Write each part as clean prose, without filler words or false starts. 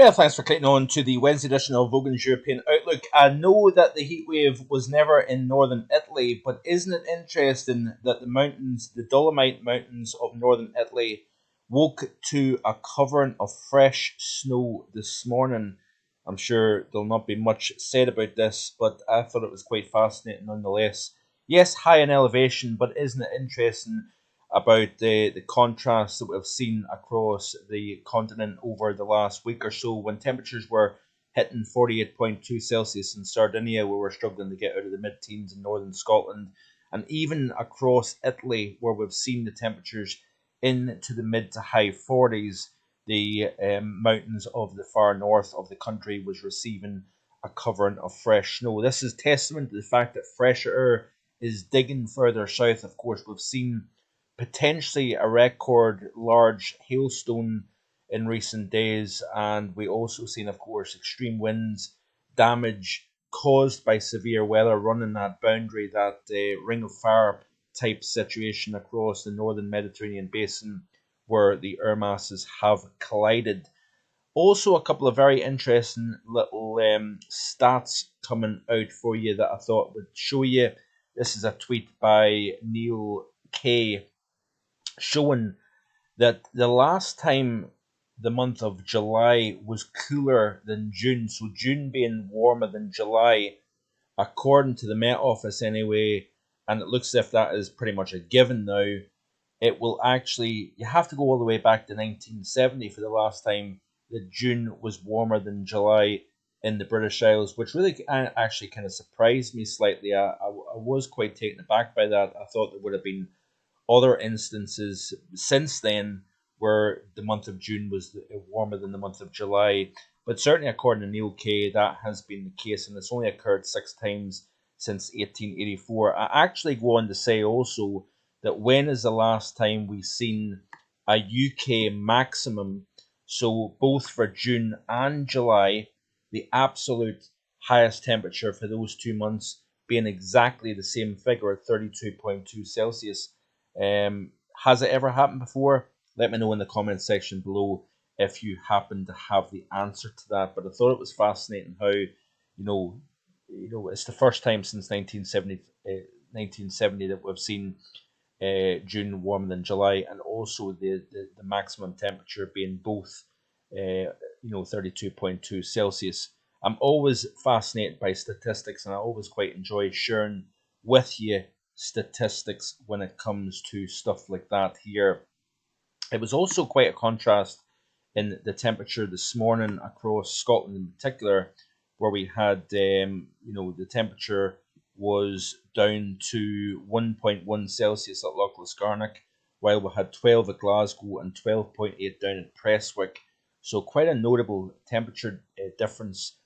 Well, thanks for clicking on to the Wednesday edition of Vogan's European Outlook. I know that the heatwave was never in northern Italy, but isn't it interesting that the mountains, the Dolomite Mountains of northern Italy, woke to a covering of fresh snow this morning? I'm sure there'll not be much said about this, but I thought it was quite fascinating nonetheless. Yes, high in elevation, but isn't it interesting about the contrast that we've seen across the continent over the last week or so when temperatures were hitting 48.2 Celsius in Sardinia, where we're struggling to get out of the mid teens in northern Scotland, and even across Italy, where we've seen the temperatures into the mid to high 40s. The mountains of the far north of the country was receiving a covering of fresh snow. This is testament to the fact that fresh air is digging further south. Of course, we've seen potentially a record large hailstone in recent days, and we also seen, of course, extreme winds, damage caused by severe weather running that boundary, that ring of fire type situation across the northern Mediterranean basin where the air masses have collided. Also, a couple of very interesting little stats coming out for you that I thought would show you. This is a tweet by Neil K showing that the last time the month of July was cooler than June, so June being warmer than July, according to the Met Office anyway, and it looks as if that is pretty much a given now. It will actually, you have to go all the way back to 1970 for the last time that June was warmer than July in the British Isles, which really actually kind of surprised me slightly. I was quite taken aback by that. I thought there would have been other instances since then where the month of June was warmer than the month of July. But certainly, according to Neil Kay, that has been the case, and it's only occurred 6 times since 1884. I actually go on to say also that when is the last time we've seen a UK maximum, so both for June and July, the absolute highest temperature for those 2 months being exactly the same figure at 32.2 Celsius. Has it ever happened before? Let me know in the comment section below if you happen to have the answer to that. But I thought it was fascinating how, it's the first time since 1970 that we've seen June warmer than July, and also the maximum temperature being both, 32.2 Celsius. I'm always fascinated by statistics, and I always quite enjoy sharing with you statistics when it comes to stuff like that here. It was also quite a contrast in the temperature this morning across Scotland in particular, where we had, the temperature was down to 1.1 Celsius at Loch Liscarnock, while we had 12 at Glasgow and 12.8 down at Prestwick. So quite a notable temperature difference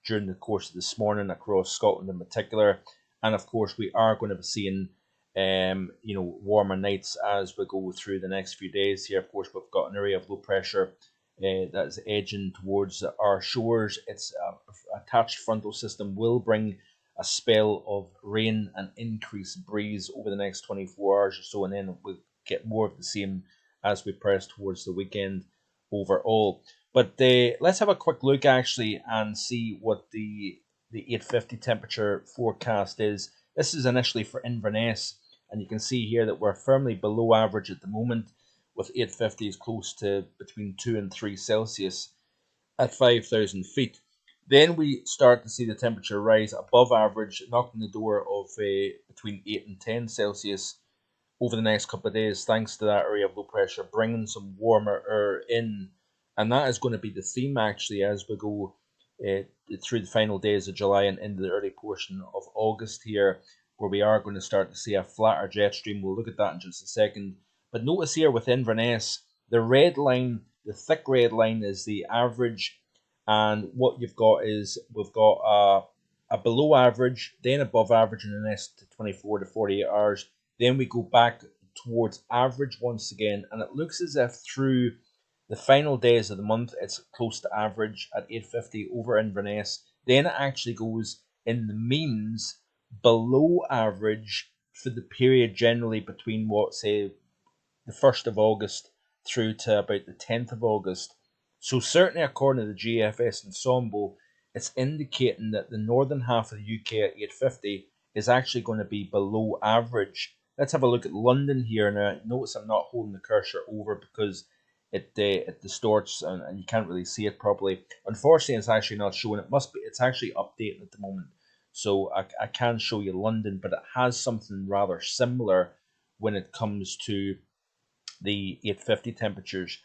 during the course of this morning across Scotland in particular. And of course, we are going to be seeing warmer nights as we go through the next few days here. Of course, we've got an area of low pressure that is edging towards our shores. Its attached frontal system will bring a spell of rain and increased breeze over the next 24 hours or so, and then we'll get more of the same as we press towards the weekend overall. But let's have a quick look actually and see what the 850 temperature forecast is. This is initially for Inverness, and you can see here that we're firmly below average at the moment, with 850s close to between 2 and 3 Celsius at 5,000 feet. Then we start to see the temperature rise above average, knocking the door of between 8 and 10 Celsius over the next couple of days, thanks to that area of low pressure, bringing some warmer air in. And that is going to be the theme actually as we go through the final days of July and into the early portion of August here, where we are going to start to see a flatter jet stream. We'll look at that in just a second. But notice here with Inverness, the red line, the thick red line is the average, and what you've got is we've got a below average, then above average in the next 24 to 48 hours. Then we go back towards average once again, and it looks as if through the final days of the month it's close to average at 850 over Inverness. Then it actually goes in the means below average for the period generally between the 1st of August through to about the 10th of August. So certainly according to the GFS ensemble, it's indicating that the northern half of the UK at 850 is actually going to be below average. Let's have a look at London here. Now, notice I'm not holding the cursor over because it distorts and you can't really see it properly. Unfortunately, it's actually not showing. It's actually updating at the moment. So I can show you London, but it has something rather similar when it comes to the 850 temperatures.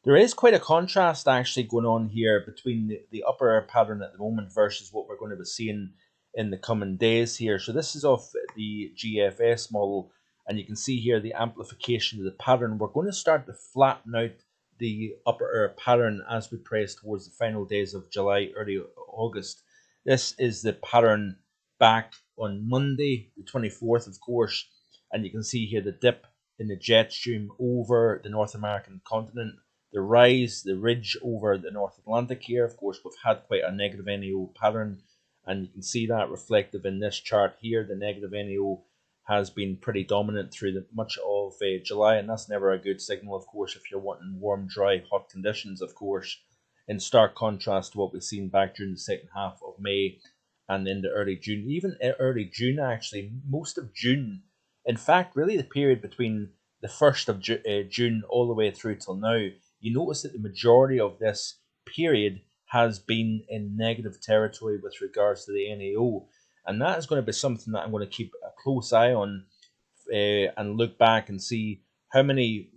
There is quite a contrast actually going on here between the upper air pattern at the moment versus what we're going to be seeing in the coming days here. So this is off the GFS model, and you can see here the amplification of the pattern. We're going to start to flatten out the upper air pattern as we press towards the final days of July, early August. This is the pattern back on Monday, the 24th, of course, and you can see here the dip in the jet stream over the North American continent, the rise, the ridge over the North Atlantic here. Of course, we've had quite a negative NAO pattern, and you can see that reflective in this chart here. The negative NAO has been pretty dominant through much of July, and that's never a good signal, of course, if you're wanting warm, dry, hot conditions, of course, in stark contrast to what we've seen back during the second half of May and into early June. Even early June, actually, most of June, in fact, really the period between the 1st of June all the way through till now, you notice that the majority of this period has been in negative territory with regards to the NAO. And that is going to be something that I'm going to keep a close eye on and look back and see how many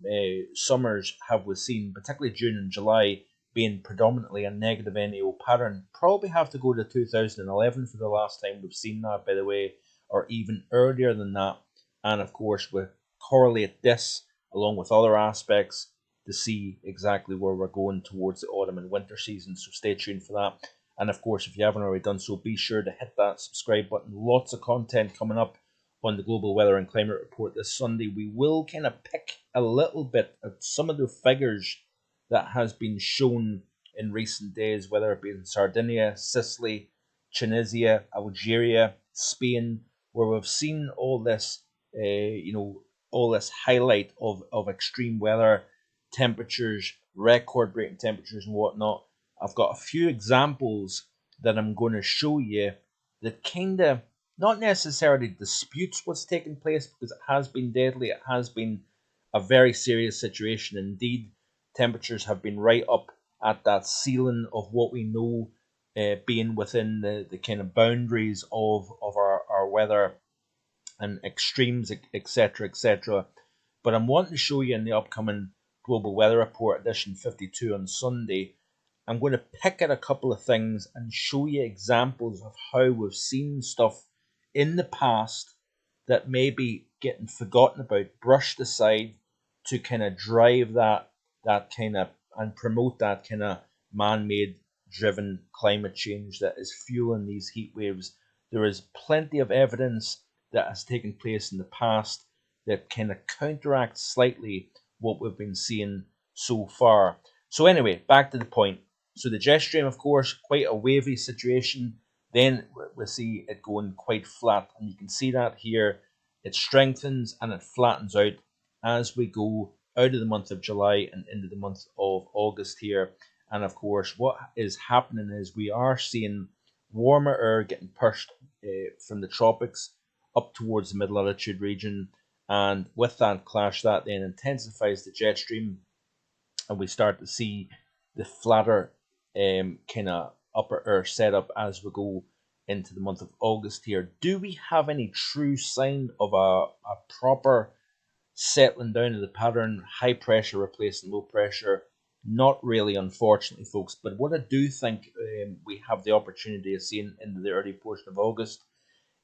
summers have we seen, particularly June and July, being predominantly a negative NAO pattern. Probably have to go to 2011 for the last time we've seen that, by the way, or even earlier than that. And of course, we correlate this along with other aspects to see exactly where we're going towards the autumn and winter season. So stay tuned for that. And of course, if you haven't already done so, be sure to hit that subscribe button. Lots of content coming up on the Global Weather and Climate Report this Sunday. We will kind of pick a little bit at some of the figures that has been shown in recent days, whether it be in Sardinia, Sicily, Tunisia, Algeria, Spain, where we've seen all this, all this highlight of extreme weather, temperatures, record-breaking temperatures and whatnot. I've got a few examples that I'm going to show you that kind of not necessarily disputes what's taking place, because it has been deadly. It has been a very serious situation indeed. Temperatures have been right up at that ceiling of what we know being within the kind of boundaries of our weather and extremes, etc., etc. But I'm wanting to show you in the upcoming Global Weather Report edition 52 on Sunday, I'm going to pick at a couple of things and show you examples of how we've seen stuff in the past that may be getting forgotten about, brushed aside, to kind of drive that kind of and promote that kind of man-made driven climate change that is fueling these heat waves. There is plenty of evidence that has taken place in the past that kind of counteracts slightly what we've been seeing so far. So anyway, back to the point. So the jet stream, of course, quite a wavy situation. Then we see it going quite flat, and you can see that here. It strengthens and it flattens out as we go out of the month of July and into the month of August here. And of course, what is happening is we are seeing warmer air getting pushed from the tropics up towards the mid-latitude region, and with that clash, that then intensifies the jet stream, and we start to see the flatter kind of upper air setup as we go into the month of August here. Do we have any true sign of a proper settling down of the pattern, high pressure replacing low pressure? Not really, unfortunately, folks. But what I do think we have the opportunity of seeing into the early portion of August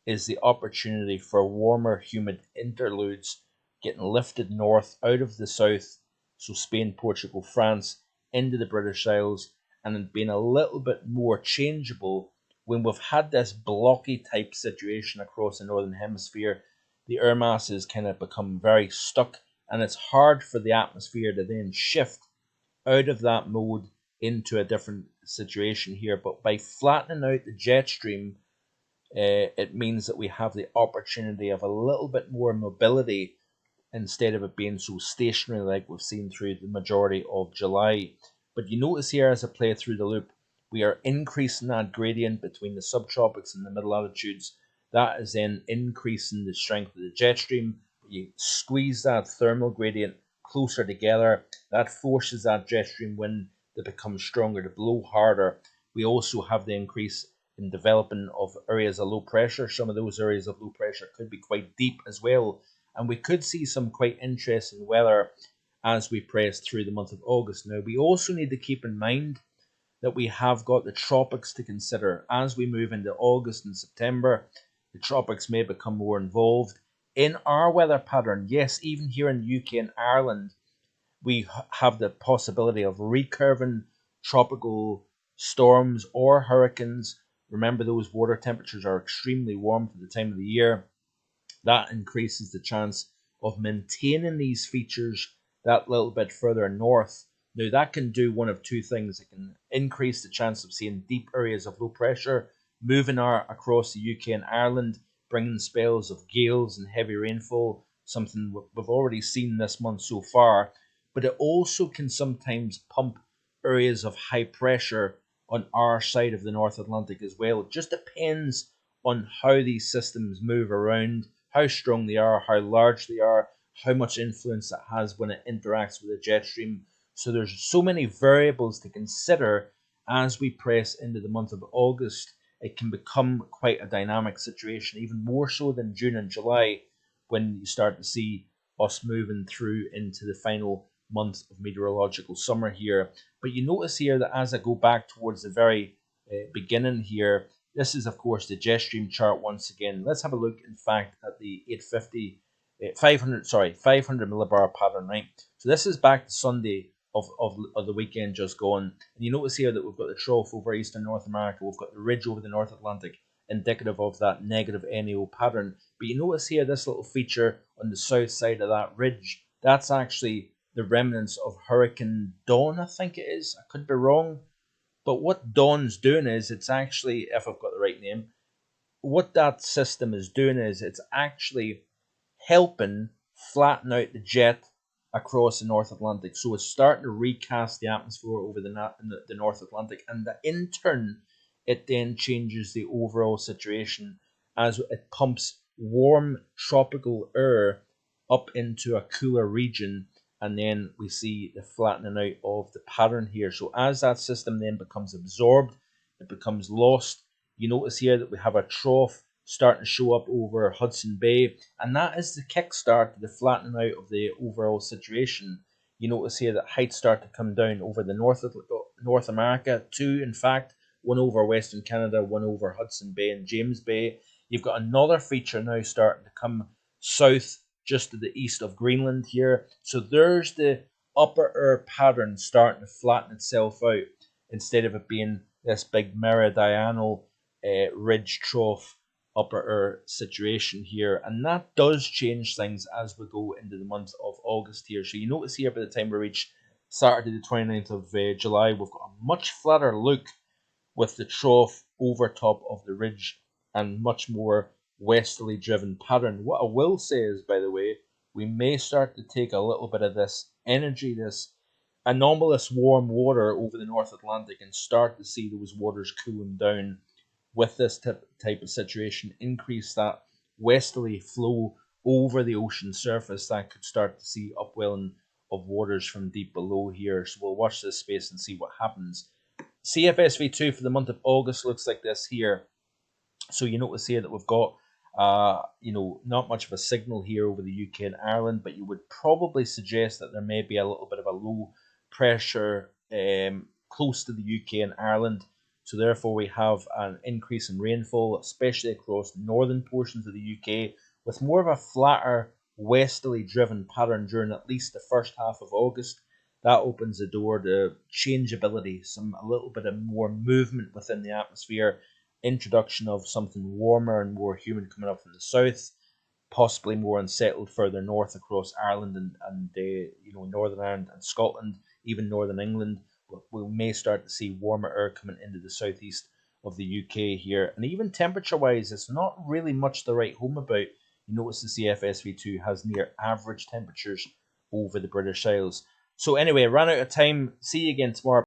is the opportunity for warmer, humid interludes getting lifted north out of the south, so Spain, Portugal, France, into the British Isles, and it being a little bit more changeable when we've had this blocky type situation across the northern hemisphere. The air masses kind of become very stuck, and it's hard for the atmosphere to then shift out of that mode into a different situation here. But by flattening out the jet stream, it means that we have the opportunity of a little bit more mobility instead of it being so stationary like we've seen through the majority of July. But you notice here as I play through the loop, we are increasing that gradient between the subtropics and the middle latitudes. That is then increasing the strength of the jet stream. You squeeze that thermal gradient closer together. That forces that jet stream wind to become stronger, to blow harder. We also have the increase in developing of areas of low pressure. Some of those areas of low pressure could be quite deep as well. And we could see some quite interesting weather as we press through the month of August. Now, we also need to keep in mind that we have got the tropics to consider. As we move into August and September, the tropics may become more involved in our weather pattern. Yes, even here in the UK and Ireland, we have the possibility of recurving tropical storms or hurricanes. Remember, those water temperatures are extremely warm for the time of the year. That increases the chance of maintaining these features that little bit further north. Now, that can do one of two things. It can increase the chance of seeing deep areas of low pressure moving across the UK and Ireland, bringing spells of gales and heavy rainfall, something we've already seen this month so far. But it also can sometimes pump areas of high pressure on our side of the North Atlantic as well. It just depends on how these systems move around, how strong they are, how large they are, how much influence it has when it interacts with the jet stream. So there's so many variables to consider as we press into the month of August. It can become quite a dynamic situation, even more so than June and July, when you start to see us moving through into the final month of meteorological summer here. But you notice here that as I go back towards the very beginning here, this is, of course, the jet stream chart once again. Let's have a look, in fact, at the 850, 500 millibar pattern, right? So this is back to Sunday of the weekend just gone. And you notice here that we've got the trough over eastern North America. We've got the ridge over the North Atlantic, indicative of that negative NAO pattern. But you notice here this little feature on the south side of that ridge. That's actually the remnants of Hurricane Dawn, I think it is. I could be wrong. But what Dawn's doing is, it's actually, if I've got the right name, what that system is doing is it's actually helping flatten out the jet across the North Atlantic. So it's starting to recast the atmosphere over the North Atlantic, and in turn, it then changes the overall situation as it pumps warm tropical air up into a cooler region, and then we see the flattening out of the pattern here. So as that system then becomes absorbed, it becomes lost. You notice here that we have a trough starting to show up over Hudson Bay, and that is the kickstart to the flattening out of the overall situation. You notice here that heights start to come down over the North America, two in fact, one over Western Canada, one over Hudson Bay and James Bay. You've got another feature now starting to come south just to the east of Greenland here. So there's the upper air pattern starting to flatten itself out instead of it being this big meridional ridge trough upper air situation here. And that does change things as we go into the month of August here. So you notice here by the time we reach Saturday the 29th of July, we've got a much flatter look with the trough over top of the ridge and much more westerly driven pattern. What I will say is, by the way, we may start to take a little bit of this energy, this anomalous warm water over the North Atlantic, and start to see those waters cooling down with this type of situation, increase that westerly flow over the ocean surface. That could start to see upwelling of waters from deep below here. So we'll watch this space and see what happens. CFSV2 for the month of August looks like this here. So you notice here that we've got, not much of a signal here over the UK and Ireland, but you would probably suggest that there may be a little bit of a low pressure close to the UK and Ireland. So therefore we have an increase in rainfall, especially across the northern portions of the UK, with more of a flatter westerly driven pattern during at least the first half of August. That opens the door to changeability, a little bit of more movement within the atmosphere, introduction of something warmer and more humid coming up from the south, possibly more unsettled further north across Ireland and Northern Ireland and Scotland, even Northern England. We may start to see warmer air coming into the southeast of the UK here. And even temperature-wise, it's not really much to write home about. You notice the CFSV2 has near average temperatures over the British Isles. So anyway, ran out of time. See you again tomorrow.